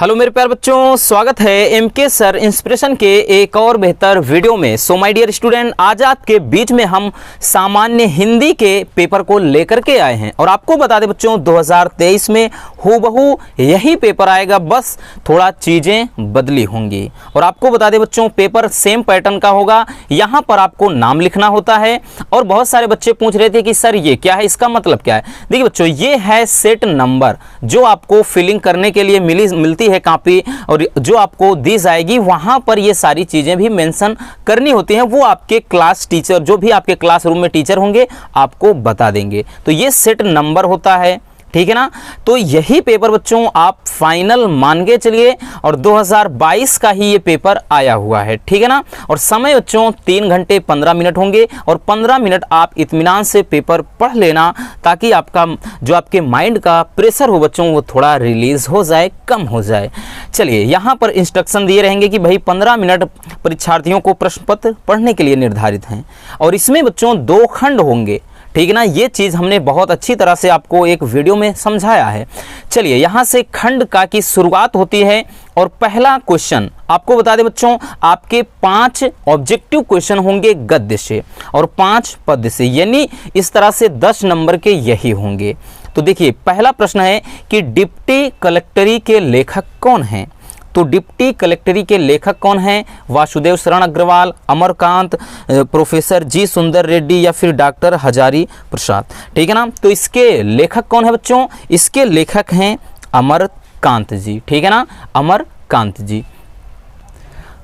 Hello मेरे प्यारे बच्चों, स्वागत है एमके सर इंस्पिरेशन के एक और बेहतर वीडियो में। सो माय डियर स्टूडेंट, आज आपके बीच में हम सामान्य हिंदी के पेपर को लेकर के आए हैं और आपको बता दें बच्चों 2023 में हूबहू यही पेपर आएगा, बस थोड़ा चीज़ें बदली होंगी। और आपको बता दें बच्चों पेपर सेम पैटर्न का होगा। यहाँ पर आपको नाम लिखना होता है और बहुत सारे बच्चे पूछ रहे थे कि सर ये क्या है, इसका मतलब क्या है। देखिए बच्चों, ये है सेट नंबर जो आपको फिलिंग करने के लिए मिलती है कॉपी, और जो आपको दी जाएगी वहां पर ये सारी चीजें भी मेंशन करनी होती हैं। वो आपके क्लास टीचर, जो भी आपके क्लासरूम में टीचर होंगे, आपको बता देंगे। तो ये सेट नंबर होता है, ठीक है ना। तो यही पेपर बच्चों आप फाइनल मान के चलिए, और 2022 का ही ये पेपर आया हुआ है, ठीक है ना। और समय बच्चों 3 घंटे 15 मिनट होंगे और 15 मिनट आप इत्मीनान से पेपर पढ़ लेना, ताकि आपका जो आपके माइंड का प्रेशर हो बच्चों वो थोड़ा रिलीज हो जाए, कम हो जाए। चलिए, यहाँ पर इंस्ट्रक्शन दिए रहेंगे कि भाई 15 मिनट परीक्षार्थियों को प्रश्न पत्र पढ़ने के लिए निर्धारित हैं, और इसमें बच्चों 2 खंड होंगे, ठीक है ना। ये चीज़ हमने बहुत अच्छी तरह से आपको एक वीडियो में समझाया है। चलिए, यहाँ से खंड का की शुरुआत होती है और पहला क्वेश्चन आपको बता दें बच्चों, आपके 5 ऑब्जेक्टिव क्वेश्चन होंगे गद्य से और 5 पद्य से, यानी इस तरह से 10 नंबर के यही होंगे। तो देखिए, पहला प्रश्न है कि डिप्टी कलेक्टरी के लेखक कौन हैं। तो डिप्टी कलेक्टरी के लेखक कौन हैं? वासुदेव शरण अग्रवाल, अमरकांत, प्रोफेसर जी सुंदर रेड्डी या फिर डॉक्टर हजारी प्रसाद, ठीक है ना। तो इसके लेखक कौन है बच्चों? इसके लेखक हैं अमरकांत जी, ठीक है ना, अमरकांत जी।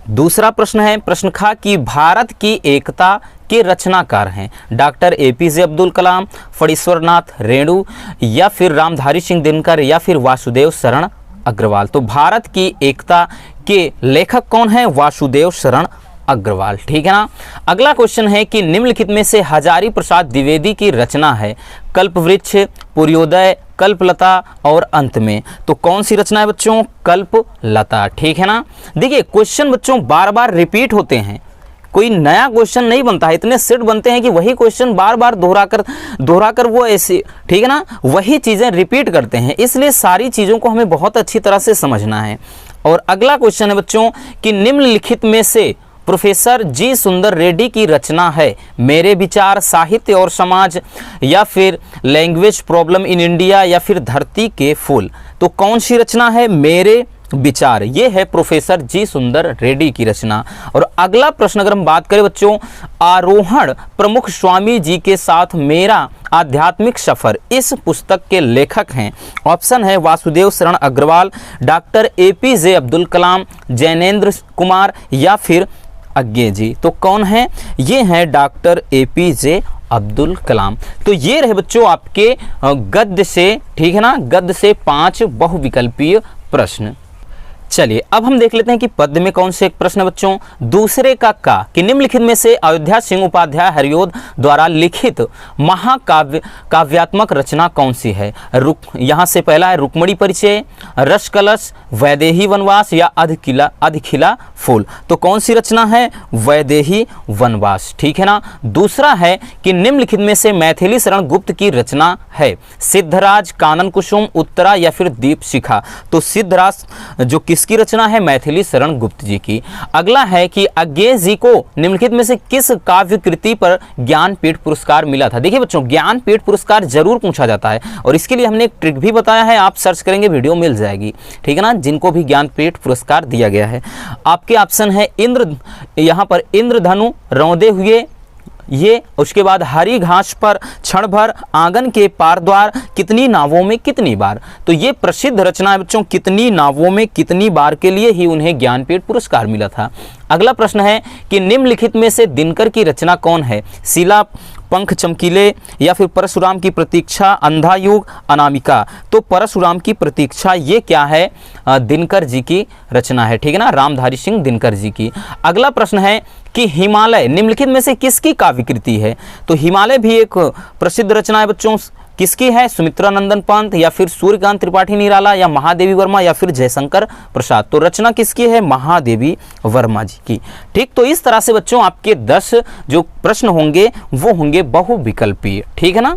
दूसरा प्रश्न है प्रश्न खा कि भारत की एकता के रचनाकार हैं डॉक्टर एपीजे अब्दुल कलाम, फणीश्वरनाथ रेणु या फिर रामधारी सिंह दिनकर या फिर वासुदेव शरण अग्रवाल। तो भारत की एकता के लेखक कौन है? वासुदेव शरण अग्रवाल, ठीक है ना। अगला क्वेश्चन है कि निम्नलिखित में से हजारी प्रसाद द्विवेदी की रचना है कल्पवृक्ष, पूर्योदय, कल्पलता और अंत में। तो कौन सी रचना है बच्चों? कल्पलता, ठीक है ना। देखिए, क्वेश्चन बच्चों बार बार रिपीट होते हैं, कोई नया क्वेश्चन नहीं बनता है। इतने सेट बनते हैं कि वही क्वेश्चन बार बार दोहरा कर वो ऐसे, ठीक है ना, वही चीज़ें रिपीट करते हैं। इसलिए सारी चीज़ों को हमें बहुत अच्छी तरह से समझना है। और अगला क्वेश्चन है बच्चों कि निम्नलिखित में से प्रोफेसर जी सुंदर रेड्डी की रचना है मेरे विचार, साहित्य और समाज या फिर लैंग्वेज प्रॉब्लम इन इंडिया या फिर धरती के फूल। तो कौन सी रचना है? मेरे विचार, ये है प्रोफेसर जी सुंदर रेड्डी की रचना। और अगला प्रश्न अगर हम बात करें बच्चों, आरोहण प्रमुख स्वामी जी के साथ मेरा आध्यात्मिक सफर, इस पुस्तक के लेखक हैं। ऑप्शन है वासुदेव शरण अग्रवाल, डॉक्टर एपीजे अब्दुल कलाम, जैनेन्द्र कुमार या फिर अज्ञे जी। तो कौन है? ये हैं डॉक्टर एपीजे अब्दुल कलाम। तो ये रहे बच्चों आपके गद्य से, ठीक है ना, गद्य से 5 बहुविकल्पीय प्रश्न। चलिए, अब हम देख लेते हैं कि पद्य में कौन से प्रश्न बच्चों। दूसरे का कि निम्नलिखित में से अयोध्या सिंह उपाध्याय हरिओद द्वारा लिखित महाकाव्य काव्यात्मक रचना कौन सी है? यहाँ से पहला है रुक्मणी परिचय, रस कलश, वैदेही वनवास या अधिखिला फूल। तो कौन सी रचना है? वैदेही वनवास, ठीक है ना। दूसरा है कि निम्नलिखित में से मैथिली शरण गुप्त की रचना है सिद्धराज, कानन कुसुम, उत्तरा या फिर दीप शिखा। तो सिद्धराज जो किसकी रचना है? मैथिली शरण गुप्त जी की। अगला है कि अज्ञे जी को निम्नलिखित में से किस काव्य कृति पर ज्ञानपीठ पुरस्कार मिला था? देखिए बच्चों, ज्ञानपीठ पुरस्कार जरूर पूछा जाता है और इसके लिए हमने एक ट्रिक भी बताया है, आप सर्च करेंगे वीडियो मिल जाएगी, ठीक है ना, जिनको भी ज्ञानपीठ पुरस्कार दिया गया है। आपके ऑप्शन है इंद्र, यहाँ पर इंद्रधनु, रौंदे हुए, ये उसके बाद हरी घास पर क्षण भर, आंगन के पार द्वार, कितनी नावों में कितनी बार। तो ये प्रसिद्ध रचना है बच्चों, कितनी नावों में कितनी बार के लिए ही उन्हें ज्ञानपीठ पुरस्कार मिला था। अगला प्रश्न है कि निम्नलिखित में से दिनकर की रचना कौन है? शिला, पंख चमकीले या फिर परशुराम की प्रतीक्षा, अंधा युग, अनामिका। तो परशुराम की प्रतीक्षा ये क्या है? दिनकर जी की रचना है, ठीक है ना, रामधारी सिंह दिनकर जी की। अगला प्रश्न है कि हिमालय निम्नलिखित में से किसकी काव्य कृति है? तो हिमालय भी एक प्रसिद्ध रचना है बच्चों, किसकी है? सुमित्रा नंदन पंत या फिर सूर्यकांत त्रिपाठी निराला या महादेवी वर्मा या फिर जयशंकर प्रसाद। तो रचना किसकी है? महादेवी वर्मा जी की। ठीक, तो इस तरह से बच्चों आपके 10 जो प्रश्न होंगे वो होंगे बहुविकल्पीय, ठीक है ना।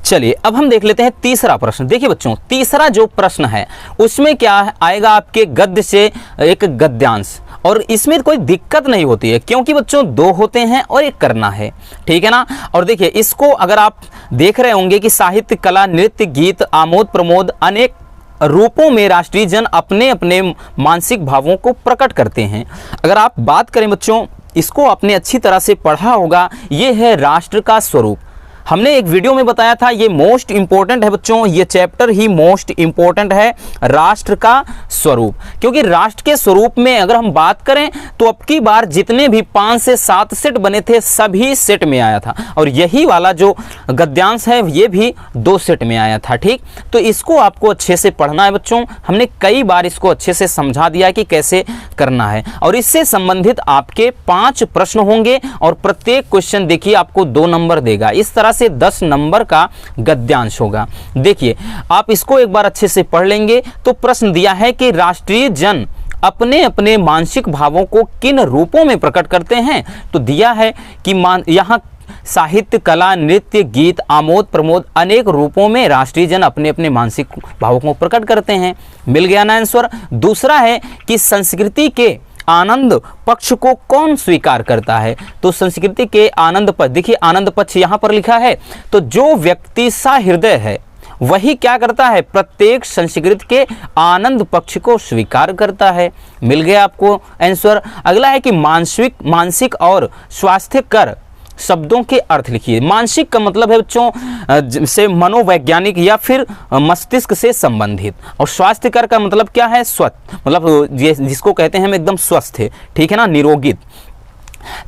चलिए अब हम देख लेते हैं तीसरा प्रश्न। देखिए बच्चों, तीसरा जो प्रश्न है उसमें क्या आएगा, आपके गद्य से एक गद्यांश, और इसमें कोई दिक्कत नहीं होती है क्योंकि बच्चों दो होते हैं और एक करना है, ठीक है ना। और देखिए इसको अगर आप देख रहे होंगे कि साहित्य, कला, नृत्य, गीत, आमोद प्रमोद अनेक रूपों में राष्ट्रीय जन अपने अपने मानसिक भावों को प्रकट करते हैं। अगर आप बात करें बच्चों, इसको आपने अच्छी तरह से पढ़ा होगा, ये है राष्ट्र का स्वरूप। हमने एक वीडियो में बताया था, ये मोस्ट इंपॉर्टेंट है बच्चों, ये चैप्टर ही मोस्ट इंपॉर्टेंट है, राष्ट्र का स्वरूप। क्योंकि राष्ट्र के स्वरूप में अगर हम बात करें तो अब की बार जितने भी 5 से 7 सेट बने थे सभी सेट में आया था, और यही वाला जो गद्यांश है ये भी 2 सेट में आया था, ठीक। तो इसको आपको अच्छे से पढ़ना है बच्चों, हमने कई बार इसको अच्छे से समझा दिया कि कैसे करना है, और इससे संबंधित आपके 5 प्रश्न होंगे और प्रत्येक क्वेश्चन देखिए आपको 2 नंबर देगा। इस तरह से 10 नंबर का गद्यांश होगा। देखिए आप इसको एक बार अच्छे से पढ़ लेंगे तो प्रश्न दिया है कि राष्ट्रीय जन अपने अपने मानसिक भावों को किन रूपों में प्रकट करते हैं। तो दिया है कि यहाँ साहित्य, कला, नृत्य, गीत, आमोद प्रमोद अनेक रूपों में राष्ट्रीय जन अपने अपने मानसिक भावों को प्रकट करते हैं। मिल गया ना आंसर। दूसरा है कि संस्कृति के आनंद पक्ष को कौन स्वीकार करता है। तो संस्कृति के आनंद पक्ष, देखिए आनंद पक्ष यहाँ पर लिखा है, तो जो व्यक्ति सहृदय है वही क्या करता है, प्रत्येक संस्कृति के आनंद पक्ष को स्वीकार करता है। मिल गया आपको आंसर। अगला है कि मानसिक और स्वास्थ्यकर शब्दों के अर्थ लिखिए। मानसिक का मतलब है बच्चों से मनोवैज्ञानिक या फिर मस्तिष्क से संबंधित, और स्वास्थ्यकर का मतलब क्या है, स्वस्थ, मतलब जिसको कहते हैं हम एकदम स्वस्थ है, ठीक है ना, निरोगित।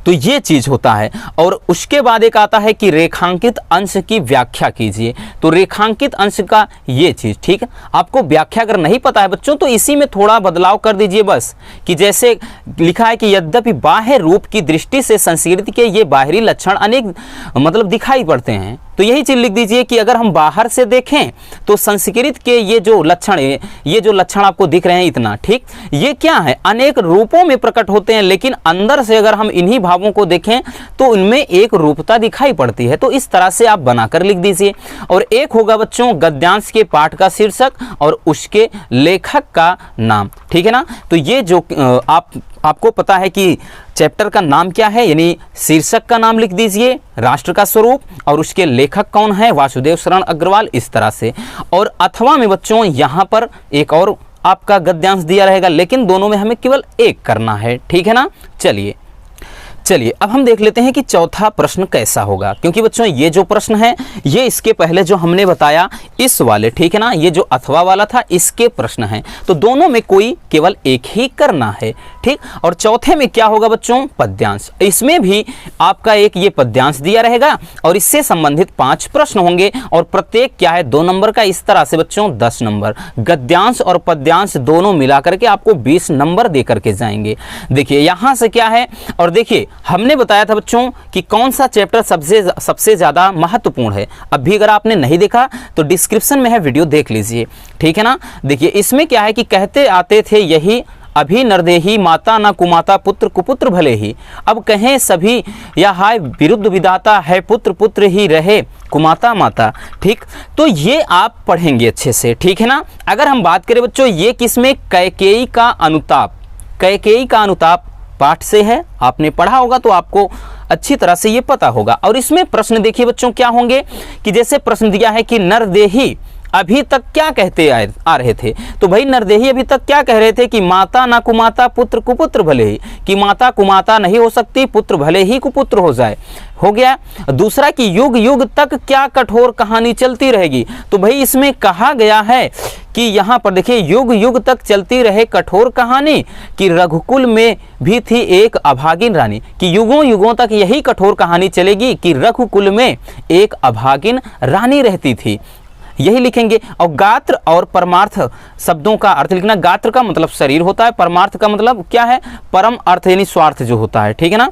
तो ये चीज होता है। और उसके बाद एक आता है कि रेखांकित अंश की व्याख्या कीजिए। तो रेखांकित अंश का ये चीज, ठीक है, आपको व्याख्या अगर नहीं पता है बच्चों तो इसी में थोड़ा बदलाव कर दीजिए बस, कि जैसे लिखा है कि यद्यपि बाह्य रूप की दृष्टि से संस्कृति के ये बाहरी लक्षण अनेक मतलब दिखाई पड़ते हैं, तो यही चीज लिख दीजिए कि अगर हम बाहर से देखें तो संस्कृत के ये जो लक्षण आपको दिख रहे हैं इतना, ठीक, ये क्या है, अनेक रूपों में प्रकट होते हैं, लेकिन अंदर से अगर हम इन्हीं भावों को देखें तो इनमें एक रूपता दिखाई पड़ती है। तो इस तरह से आप बनाकर लिख दीजिए। और एक होगा बच्चों गद्यांश के पाठ का शीर्षक और उसके लेखक का नाम, ठीक है ना। तो ये जो आपको पता है कि चैप्टर का नाम क्या है, यानी शीर्षक का नाम लिख दीजिए, राष्ट्र का स्वरूप, और उसके लेखक कौन है, वासुदेव शरण अग्रवाल, इस तरह से। और अथवा में बच्चों यहाँ पर एक और आपका गद्यांश दिया रहेगा, लेकिन दोनों में हमें केवल एक करना है, ठीक है ना। चलिए अब हम देख लेते हैं कि चौथा प्रश्न कैसा होगा, क्योंकि बच्चों ये जो प्रश्न है ये इसके पहले जो हमने बताया इस वाले, ठीक है ना, ये जो अथवा वाला था इसके प्रश्न हैं, तो दोनों में कोई केवल एक ही करना है, ठीक। और चौथे में क्या होगा बच्चों, पद्यांश। इसमें भी आपका एक ये पद्यांश दिया रहेगा और इससे संबंधित 5 प्रश्न होंगे, और प्रत्येक क्या है 2 नंबर का। इस तरह से बच्चों 10 नंबर, गद्यांश और पद्यांश दोनों मिलाकर के आपको 20 नंबर दे करके जाएंगे। देखिए यहाँ से क्या है, और देखिए हमने बताया था बच्चों कि कौन सा चैप्टर सबसे ज़्यादा महत्वपूर्ण है। अभी अगर आपने नहीं देखा तो डिस्क्रिप्शन में है, वीडियो देख लीजिए, ठीक है ना। देखिए इसमें क्या है कि कहते आते थे यही अभी नरदेही, माता ना कुमाता, पुत्र कुपुत्र भले ही, अब कहें सभी या हाय विरुद्ध विधाता, है पुत्र पुत्र ही रहे कुमाता माता, ठीक। तो ये आप पढ़ेंगे अच्छे से, ठीक है ना। अगर हम बात करें बच्चों ये किसमें, कैकेयी का अनुताप, कैकेयी का अनुताप पाठ से है, आपने पढ़ा होगा तो आपको अच्छी तरह से ये पता होगा। और इसमें प्रश्न देखिए बच्चों क्या होंगे, कि जैसे प्रश्न दिया है कि नरदेही अभी तक क्या कहते आ रहे थे, तो भाई नरदेही अभी तक क्या कह रहे थे कि माता ना कुमाता, पुत्र कुपुत्र भले ही, कि माता कुमाता नहीं हो सकती, पुत्र भले ही कुपुत्र हो जाए, हो गया। दूसरा कि युग युग तक क्या कठोर कहानी चलती रहेगी, तो भाई इसमें कहा गया है कि यहाँ पर देखिए युग युग तक चलती रहे कठोर कहानी, कि रघुकुल में भी थी एक अभागिन रानी, कि युगों युगों तक यही कठोर कहानी चलेगी कि रघुकुल में एक अभागिन रानी रहती थी, यही लिखेंगे। और गात्र और परमार्थ शब्दों का अर्थ लिखना। गात्र का मतलब शरीर होता है, परमार्थ का मतलब क्या है, परम अर्थ यानी स्वार्थ जो होता है, ठीक है ना,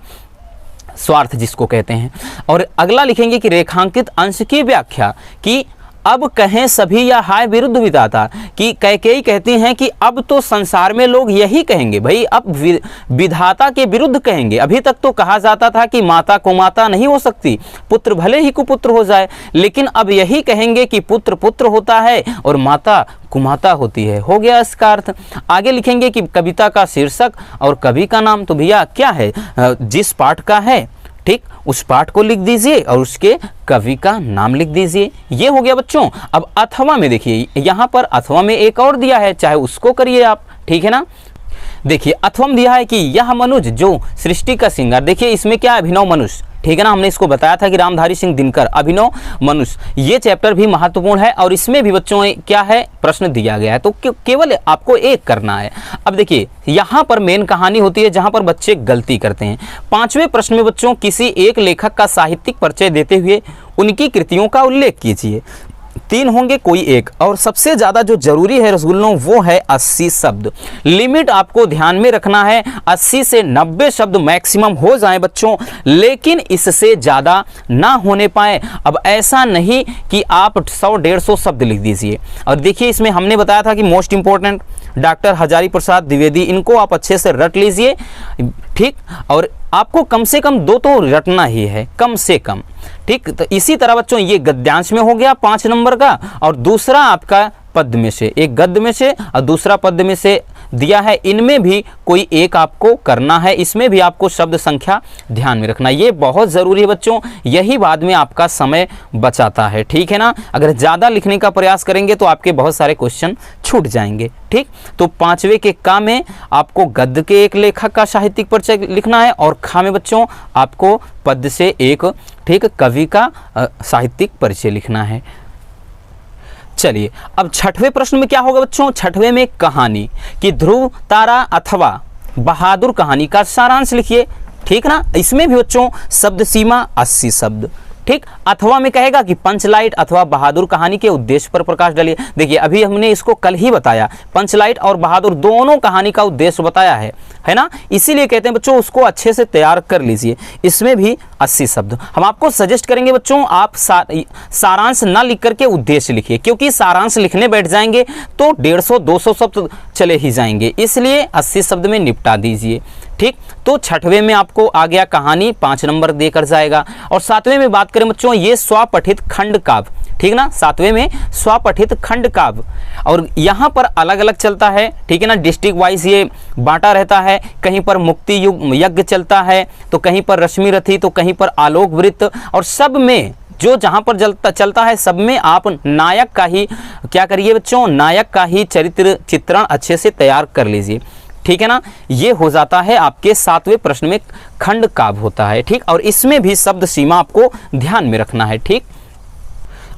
स्वार्थ जिसको कहते हैं। और अगला लिखेंगे कि रेखांकित अंश की व्याख्या, कि अब कहें सभी या हाय विरुद्ध विधाता, कि कैकेयी कहती हैं कि अब तो संसार में लोग यही कहेंगे भाई, अब विधाता के विरुद्ध कहेंगे। अभी तक तो कहा जाता था कि माता कुमाता नहीं हो सकती, पुत्र भले ही कुपुत्र हो जाए, लेकिन अब यही कहेंगे कि पुत्र पुत्र होता है और माता कुमाता होती है। हो गया इसका अर्थ। आगे लिखेंगे कि कविता का शीर्षक और कवि का नाम, तो भैया क्या है, जिस पाठ का है ठीक उस पाठ को लिख दीजिए और उसके कवि का नाम लिख दीजिए। ये हो गया बच्चों। अब अथवा में देखिए, यहाँ पर अथवा में एक और दिया है, चाहे उसको करिए आप, ठीक है ना। देखिए अथवा में दिया है कि यह मनुज जो सृष्टि का श्रृंगार, देखिए इसमें क्या है, अभिनव मनुष्य, ठीक है ना। हमने इसको बताया था कि रामधारी सिंह दिनकर, अभिनव मनुष्य, ये चैप्टर भी महत्वपूर्ण है और इसमें भी बच्चों क्या है, प्रश्न दिया गया है, तो केवल आपको एक करना है। अब देखिए यहाँ पर मेन कहानी होती है जहाँ पर बच्चे गलती करते हैं। 5वें प्रश्न में बच्चों किसी एक लेखक का साहित्यिक परिचय देते हुए उनकी कृतियों का उल्लेख कीजिए। 3 होंगे कोई एक, और सबसे ज़्यादा जो जरूरी है रसगुल्लों वो है 80 शब्द। लिमिट आपको ध्यान में रखना है, 80 से 90 शब्द मैक्सिमम हो जाएं बच्चों, लेकिन इससे ज़्यादा ना होने पाए। अब ऐसा नहीं कि आप 100-150 शब्द लिख दीजिए। और देखिए इसमें हमने बताया था कि most important doctor Hazari Prasad Dwivedi, इनको आप अच्छे से रट लीजिए, ठीक। और आपको कम से कम 2 तो रटना ही है, कम से कम, ठीक। तो इसी तरह बच्चों ये गद्यांश में हो गया 5 नंबर का, और दूसरा आपका पद्य में से, एक गद्य में से और दूसरा पद्य में से दिया है। इनमें भी कोई एक आपको करना है, इसमें भी आपको शब्द संख्या ध्यान में रखना, ये बहुत ज़रूरी है बच्चों, यही बाद में आपका समय बचाता है, ठीक है ना। अगर ज़्यादा लिखने का प्रयास करेंगे तो आपके बहुत सारे क्वेश्चन छूट जाएंगे, ठीक। तो 5वें के का में आपको गद्य के एक लेखक का साहित्यिक परिचय लिखना है, और खा में बच्चों आपको पद्य से एक, ठीक, कवि का साहित्यिक परिचय लिखना है। चलिए अब 6वें प्रश्न में क्या होगा बच्चों, 6वें में कहानी कि ध्रुव तारा अथवा बहादुर कहानी का सारांश लिखिए, ठीक ना। इसमें भी बच्चों शब्द सीमा 80 शब्द, ठीक। अथवा में कहेगा कि पंचलाइट अथवा बहादुर कहानी के उद्देश्य पर प्रकाश डालिए। देखिए अभी हमने इसको कल ही बताया, पंचलाइट और बहादुर दोनों कहानी का उद्देश्य बताया है ना। इसीलिए कहते हैं बच्चों उसको अच्छे से तैयार कर लीजिए। इसमें भी 80 शब्द हम आपको सजेस्ट करेंगे बच्चों, आप सारांश ना लिख करके उद्देश्य लिखिए, क्योंकि सारांश लिखने बैठ जाएंगे तो 150-200 शब्द चले ही जाएंगे, इसलिए 80 शब्द में निपटा दीजिए, ठीक। तो 6वें में आपको आ गया कहानी, 5 नंबर देकर जाएगा। और 7वें में बात करें बच्चों, ये स्वपठित खंड काव्य, ठीक ना। 7वें में स्वपठित खंड काव्य, और यहाँ पर अलग अलग चलता है, ठीक है ना, डिस्ट्रिक्ट वाइज ये बांटा रहता है। कहीं पर मुक्ति युग यज्ञ चलता है, तो कहीं पर रश्मि रथी, तो कहीं पर आलोक वृत्त, और सब में जो जहाँ पर चलता है सब में आप नायक का ही क्या करिए बच्चों, नायक का ही चरित्र चित्रण अच्छे से तैयार कर लीजिए, ठीक है ना। ये हो जाता है आपके 7वें प्रश्न में खंड काव्य होता है, ठीक। और इसमें भी शब्द सीमा आपको ध्यान में रखना है, ठीक।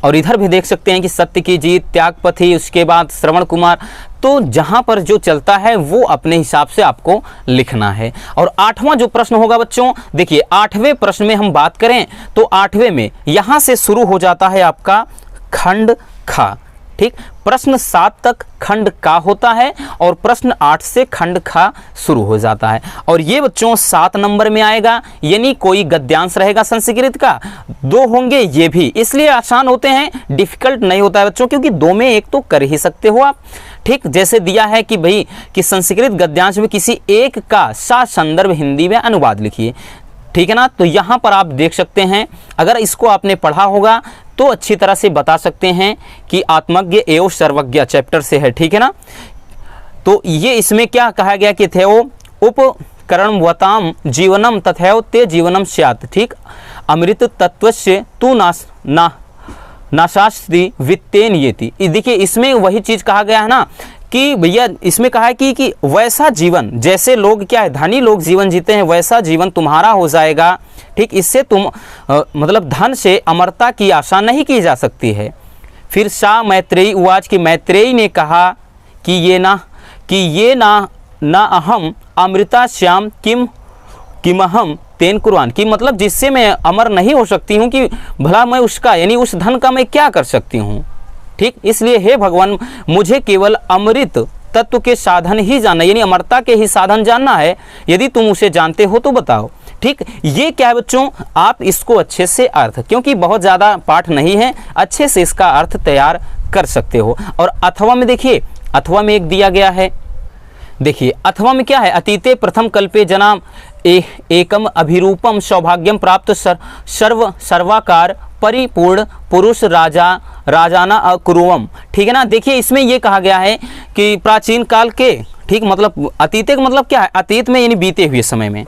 और इधर भी देख सकते हैं कि सत्य की जीत, त्यागपथी, उसके बाद श्रवण कुमार, तो जहां पर जो चलता है वो अपने हिसाब से आपको लिखना है। और 8वां जो प्रश्न होगा बच्चों, देखिए 8वें प्रश्न में हम बात करें तो 8वें में यहां से शुरू हो जाता है आपका खंड खा, ठीक। प्रश्न 7 तक खंड का होता है और प्रश्न 8 से खंड खा शुरू हो जाता है। और ये बच्चों 7 नंबर में आएगा, यानी कोई गद्यांश रहेगा संस्कृत का, 2 होंगे ये भी, इसलिए आसान होते हैं, डिफिकल्ट नहीं होता है बच्चों, क्योंकि 2 में एक तो कर ही सकते हो आप, ठीक। जैसे दिया है कि भाई कि संस्कृत गद्यांश में किसी एक का संदर्भ हिंदी में अनुवाद लिखिए, ठीक है ना। तो यहाँ पर आप देख सकते हैं, अगर इसको आपने पढ़ा होगा तो अच्छी तरह से बता सकते हैं कि आत्मज्ञ एवं सर्वज्ञ चैप्टर से है, ठीक है ना। तो ये इसमें क्या कहा गया कि थे वो उपकरणवताम जीवनम तथैव ते जीवनम स्यात्, ठीक। अमृत तत्वस्य तू नाशास्ति वित्तेन येति। देखिए इसमें वही चीज़ कहा गया है ना कि भैया इसमें कहा है कि वैसा जीवन, जैसे लोग क्या है धनी लोग जीवन जीते हैं, वैसा जीवन तुम्हारा हो जाएगा, ठीक। इससे तुम मतलब धन से अमरता की आशा नहीं की जा सकती है। फिर सा मैत्रेयी उवाच की मैत्रेयी ने कहा कि ये ना अहम अमृता श्याम किमहम तेन कुर्बान, की मतलब जिससे मैं अमर नहीं हो सकती हूँ कि भला मैं उसका यानी उस धन का मैं क्या कर सकती हूँ, ठीक। इसलिए हे भगवान मुझे केवल अमृत तत्व के साधन ही जानना, यानी अमरता के ही साधन जानना है, यदि तुम उसे जानते हो तो बताओ, ठीक, ये क्या है बच्चों, आप इसको अच्छे से अर्थ, क्योंकि बहुत ज़्यादा पाठ नहीं है, अच्छे से इसका अर्थ तैयार कर सकते हो। और अथवा में देखिए, अथवा में एक दिया गया है, देखिए अथवा में क्या है, अतीते प्रथम कल्पे जना एकम अभिरूपम सौभाग्यम प्राप्त सर्वाकार परिपूर्ण पुरुष राजाना अकुरुवम। ठीक है ना, देखिए इसमें ये कहा गया है कि प्राचीन काल के, ठीक, मतलब अतीते का मतलब क्या है, अतीत में यानी बीते हुए समय में,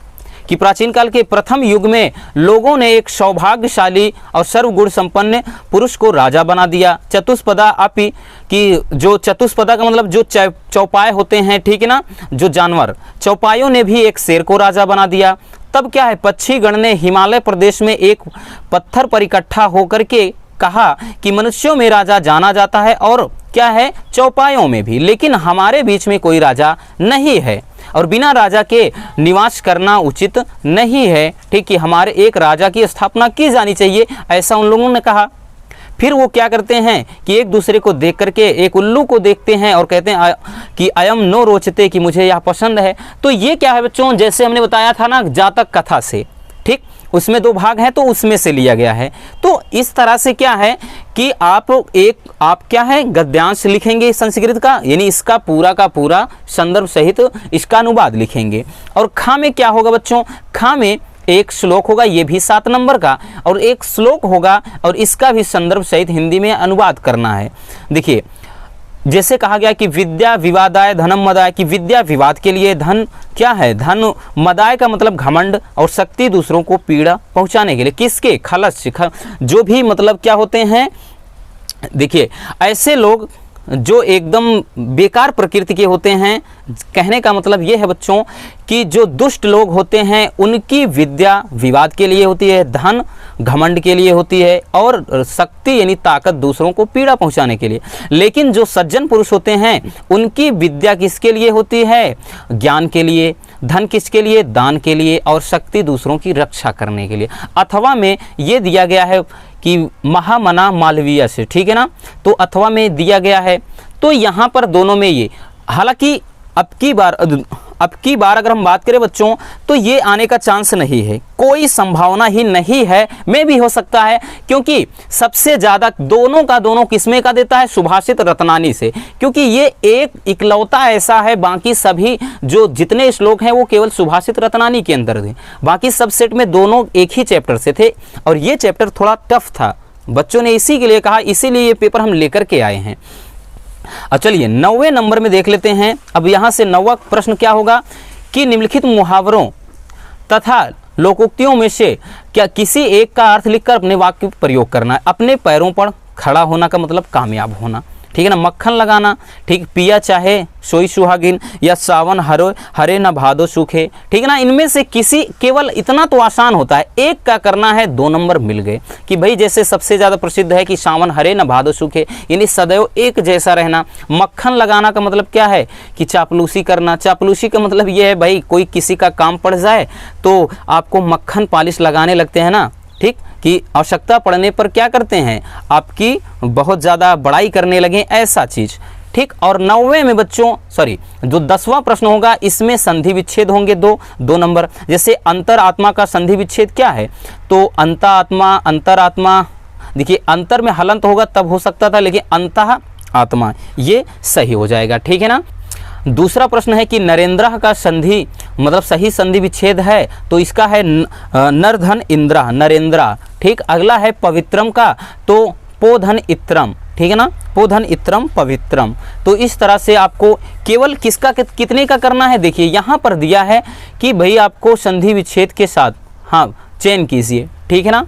कि प्राचीन काल के प्रथम युग में लोगों ने एक सौभाग्यशाली और सर्वगुण संपन्न पुरुष को राजा बना दिया। चतुष्पदा अपि, कि जो चतुष्पदा का मतलब जो चौपाए होते हैं, ठीक है ना, जो जानवर, चौपायों ने भी एक शेर को राजा बना दिया। तब क्या है, पक्षी गण ने हिमालय प्रदेश में एक पत्थर पर इकट्ठा होकर के कहा कि मनुष्यों में राजा जाना जाता है और क्या है, चौपायों में भी, लेकिन हमारे बीच में कोई राजा नहीं है और बिना राजा के निवास करना उचित नहीं है। ठीक, कि हमारे एक राजा की स्थापना की जानी चाहिए, ऐसा उन लोगों ने कहा। फिर वो क्या करते हैं कि एक दूसरे को देख करके एक उल्लू को देखते हैं और कहते हैं कि अयम नो रोचते, कि मुझे यह पसंद है। तो ये क्या है बच्चों, जैसे हमने बताया था ना जातक कथा से, ठीक, उसमें 2 भाग हैं तो उसमें से लिया गया है। तो इस तरह से क्या है कि आप क्या है, गद्यांश लिखेंगे संस्कृत का, यानी इसका पूरा का पूरा संदर्भ सहित इसका अनुवाद लिखेंगे। और खा में क्या होगा बच्चों, खा में एक श्लोक होगा, ये भी 7 नंबर का, और एक श्लोक होगा और इसका भी संदर्भ सहित हिंदी में अनुवाद करना है। देखिए जैसे कहा गया कि विद्या विवादाय धनम मदाय, कि विद्या विवाद के लिए, धन क्या है, धन, मदाय का मतलब घमंड, और शक्ति दूसरों को पीड़ा पहुंचाने के लिए, किसके, खलस, जो भी मतलब क्या होते हैं, देखिए ऐसे लोग जो एकदम बेकार प्रकृति के होते हैं। कहने का मतलब ये है बच्चों कि जो दुष्ट लोग होते हैं उनकी विद्या विवाद के लिए होती है, धन घमंड के लिए होती है, और शक्ति यानी ताकत दूसरों को पीड़ा पहुंचाने के लिए। लेकिन जो सज्जन पुरुष होते हैं उनकी विद्या किसके लिए होती है, ज्ञान के लिए, धन किसके लिए, दान के लिए, और शक्ति दूसरों की रक्षा करने के लिए। अथवा में ये दिया गया है कि महामना मालवीय से, ठीक है ना, तो अथवा में दिया गया है। तो यहाँ पर दोनों में ये, हालांकि अब की बार अगर हम बात करें बच्चों तो ये आने का चांस नहीं है, कोई संभावना ही नहीं है, में भी हो सकता है, क्योंकि सबसे ज़्यादा दोनों का दोनों किसमें का देता है, सुभाषित रत्नानी से, क्योंकि ये एक इकलौता ऐसा है, बाकी सभी जो जितने श्लोक हैं वो केवल सुभाषित रत्नानी के अंदर थे, बाकी सब सेट में दोनों एक ही चैप्टर से थे, और ये चैप्टर थोड़ा टफ था, बच्चों ने इसी के लिए कहा, इसीलिए ये पेपर हम लेकर के आए हैं। अब चलिए 9वें नंबर में देख लेते हैं। अब यहाँ से 9वां प्रश्न क्या होगा कि निम्नलिखित मुहावरों तथा लोकोक्तियों में से क्या किसी एक का अर्थ लिखकर अपने वाक्य में प्रयोग करना है। अपने पैरों पर खड़ा होना का मतलब कामयाब होना, ठीक है ना, मक्खन लगाना, ठीक, पिया चाहे सोई सुहागिन, या सावन हरे न भादो सूखे, ठीक है ना, इनमें से किसी, केवल इतना तो आसान होता है, एक का करना है, 2 नंबर मिल गए। कि भाई जैसे सबसे ज़्यादा प्रसिद्ध है कि सावन हरे न भादो सूखे, यानी सदैव एक जैसा रहना। मक्खन लगाना का मतलब क्या है कि चापलूसी करना, चापलूसी का मतलब ये है भाई कोई किसी का काम पड़ जाए तो आपको मक्खन पालिश लगाने लगते हैं ना, ठीक, कि आवश्यकता पड़ने पर क्या करते हैं, आपकी बहुत ज़्यादा बड़ाई करने लगे, ऐसा चीज़, ठीक। और 9वें में बच्चों जो 10वां प्रश्न होगा इसमें संधि विच्छेद होंगे 2 नंबर। जैसे अंतरात्मा का संधि विच्छेद क्या है, तो अंतरात्मा, देखिए अंतर में हलंत होगा तब हो सकता था, लेकिन अंतः आत्मा ये सही हो जाएगा, ठीक है ना। दूसरा प्रश्न है कि नरेंद्र का संधि मतलब सही संधि विच्छेद है, तो इसका है नरधन इंद्रा, नरेंद्रा, ठीक। अगला है पवित्रम का, तो पोधन इत्रम, ठीक है ना, पोधन इत्रम पवित्रम। तो इस तरह से आपको केवल किसका कितने का करना है, देखिए यहाँ पर दिया है कि भाई आपको संधि विच्छेद के साथ हाँ चयन कीजिए, ठीक है ना।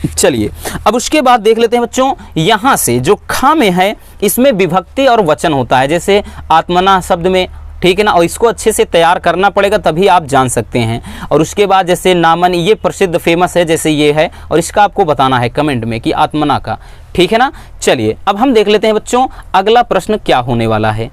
चलिए अब उसके बाद देख लेते हैं बच्चों, यहाँ से जो खा में है इसमें विभक्ति और वचन होता है, जैसे आत्मना शब्द में, ठीक है ना, और इसको अच्छे से तैयार करना पड़ेगा तभी आप जान सकते हैं। और उसके बाद जैसे नामन, ये प्रसिद्ध फेमस है, जैसे ये है, और इसका आपको बताना है कमेंट में कि आत्मना का, ठीक है ना। चलिए अब हम देख लेते हैं बच्चों अगला प्रश्न क्या होने वाला है।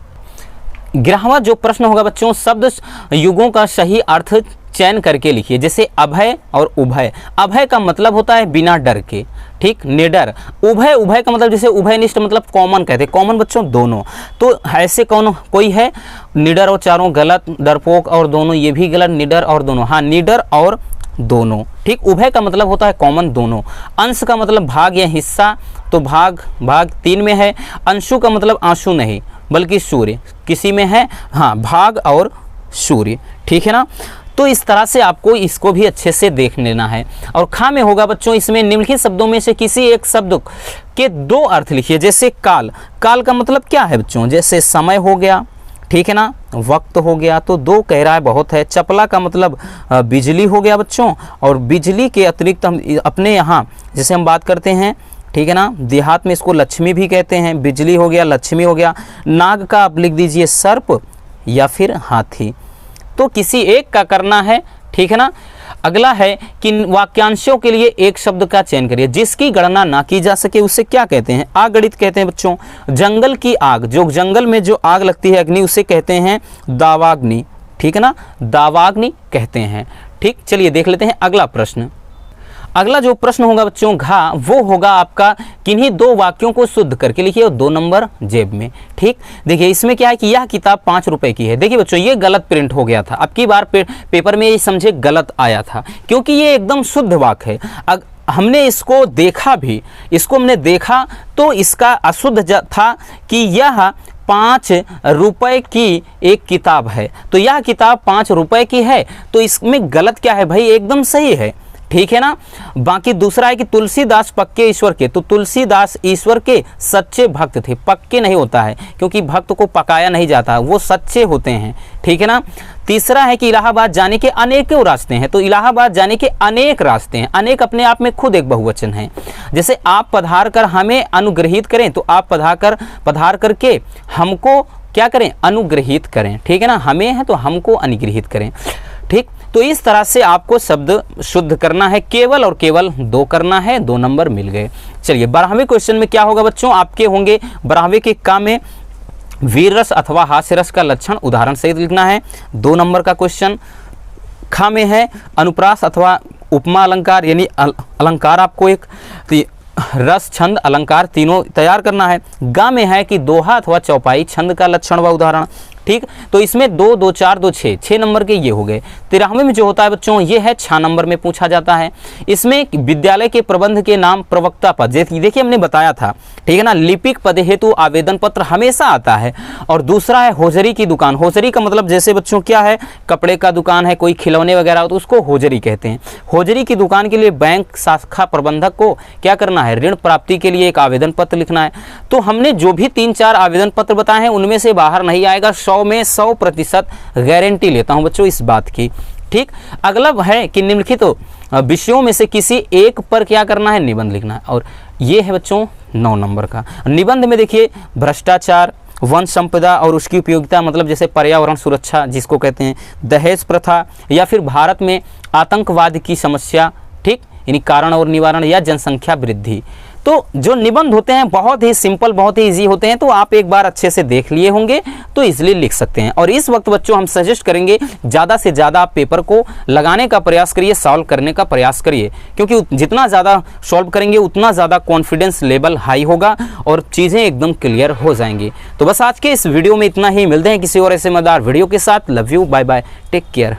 11वां जो प्रश्न होगा बच्चों, शब्द युगों का सही अर्थ चयन करके लिखिए। जैसे अभय और उभय, अभय का मतलब होता है बिना डर के, ठीक, निडर। उभय, उभय का मतलब जैसे उभयनिष्ठ मतलब कॉमन कहते हैं, कॉमन बच्चों दोनों। तो ऐसे कौन कोई है, निडर और चारों गलत, डरपोक और दोनों ये भी गलत, निडर और दोनों, हाँ निडर और दोनों, ठीक। उभय का मतलब होता है कॉमन दोनों। अंश का मतलब भाग या हिस्सा, तो भाग 3 में है। अंशु का मतलब आंसू नहीं बल्कि सूर्य, किसी में है, हाँ भाग और सूर्य, ठीक है ना। तो इस तरह से आपको इसको भी अच्छे से देख लेना है। और खा में होगा बच्चों, इसमें निम्नलिखित शब्दों में से किसी एक शब्द के 2 अर्थ लिखिए। जैसे काल, काल का मतलब क्या है बच्चों, जैसे समय हो गया, ठीक है ना, वक्त हो गया, तो 2 कह रहा है बहुत है। चपला का मतलब बिजली हो गया बच्चों, और बिजली के अतिरिक्त हम अपने यहाँ जैसे हम बात करते हैं, ठीक है ना, देहात में इसको लक्ष्मी भी कहते हैं। बिजली हो गया, लक्ष्मी हो गया। नाग का आप लिख दीजिए सर्प या फिर हाथी, तो किसी एक का करना है, ठीक है ना। अगला है कि वाक्यांशों के लिए एक शब्द का चयन करिए। जिसकी गणना ना की जा सके उसे क्या कहते हैं, आगणित कहते हैं बच्चों। जंगल की आग, जो जंगल में जो आग लगती है अग्नि, उसे कहते हैं दावाग्नि, ठीक है ना, दावाग्नि कहते हैं, ठीक। चलिए देख लेते हैं अगला प्रश्न। अगला जो प्रश्न होगा बच्चों घा, वो होगा आपका किन्हीं 2 वाक्यों को शुद्ध करके लिखिए और 2 नंबर जेब में, ठीक। देखिए इसमें क्या है कि यह किताब 5 रुपए की है। देखिए बच्चों ये गलत प्रिंट हो गया था, अब की बार पेपर में ये समझे गलत आया था, क्योंकि ये एकदम शुद्ध वाक्य है। हमने इसको देखा भी, इसको हमने देखा तो इसका अशुद्ध था कि यह 5 रुपए की एक किताब है, तो यह किताब 5 रुपए की है, तो इसमें गलत क्या है भाई, एकदम सही है, ठीक है ना। बाकी दूसरा है कि तुलसीदास पक्के ईश्वर के, तो तुलसीदास ईश्वर के सच्चे भक्त थे। पक्के नहीं होता है क्योंकि भक्त को पकाया नहीं जाता, वो सच्चे होते हैं, ठीक है ना। तीसरा है कि इलाहाबाद जाने के अनेकों रास्ते हैं, तो इलाहाबाद जाने के अनेक रास्ते हैं। अनेक अपने आप में खुद एक बहुवचन है। जैसे आप पधार कर हमें अनुग्रहित करें, तो आप पधार करके हमको क्या करें, अनुग्रहित करें, ठीक है ना। हमें है तो हमको अनुग्रहित करें, ठीक। तो इस तरह से आपको शब्द शुद्ध करना है, केवल और केवल 2 करना है, 2 नंबर मिल गए। चलिए 12वें क्वेश्चन में क्या होगा बच्चों, आपके होंगे 12वें के का में वीर रस अथवा हास्य रस का लक्षण उदाहरण सहित लिखना है। 2 नंबर का क्वेश्चन खा में है अनुप्रास अथवा उपमा अलंकार, यानी अलंकार आपको एक रस छंद अलंकार तीनों तैयार करना है। गा में है कि दोहा अथवा चौपाई छंद का लक्षण व उदाहरण, ठीक। तो इसमें 2, 2, 4, 2, 6 नंबर के ये हो गए। 13वें में जो होता है बच्चों ये है 6 नंबर में पूछा जाता है। इसमें विद्यालय के प्रबंध के नाम प्रवक्ता पद, देखिए हमने बताया था, ठीक है ना, लिपिक पद हेतु आवेदन पत्र हमेशा आता है। और दूसरा है होजरी की दुकान। होजरी का मतलब जैसे बच्चों क्या है, कपड़े का दुकान है, कोई खिलौने वगैरह हो तो उसको होजरी कहते हैं। होजरी की दुकान के लिए बैंक शाखा प्रबंधक को क्या करना है, ऋण प्राप्ति के लिए एक आवेदन पत्र लिखना है। तो हमने जो भी 3-4 आवेदन पत्र बताए हैं उनमें से बाहर नहीं आएगा, 100 में 100% गारंटी लेता हूं बच्चों इस बात की, ठीक। अगला है कि निम्नलिखित विषयों में से किसी एक पर क्या करना है, निबंध लिखना है। और ये है बच्चों 9 नंबर का निबंध में। देखिए भ्रष्टाचार, वन संपदा और उसकी उपयोगिता, मतलब जैसे पर्यावरण सुरक्षा जिसको कहते हैं, दहेज प्रथा, या फिर भारत में आतंकवाद की समस्या, ठीक, यानी कारण और निवारण, या जनसंख्या वृद्धि। तो जो निबंध होते हैं बहुत ही सिंपल, बहुत ही इजी होते हैं, तो आप एक बार अच्छे से देख लिए होंगे तो इजीली लिख सकते हैं। और इस वक्त बच्चों हम सजेस्ट करेंगे ज़्यादा से ज़्यादा आप पेपर को लगाने का प्रयास करिए, सॉल्व करने का प्रयास करिए, क्योंकि जितना ज़्यादा सॉल्व करेंगे उतना ज़्यादा कॉन्फिडेंस लेवल हाई होगा और चीज़ें एकदम क्लियर हो जाएंगी। तो बस आज के इस वीडियो में इतना ही, मिलते हैं किसी और ऐसे मजेदार वीडियो के साथ। Love you, bye bye, take care.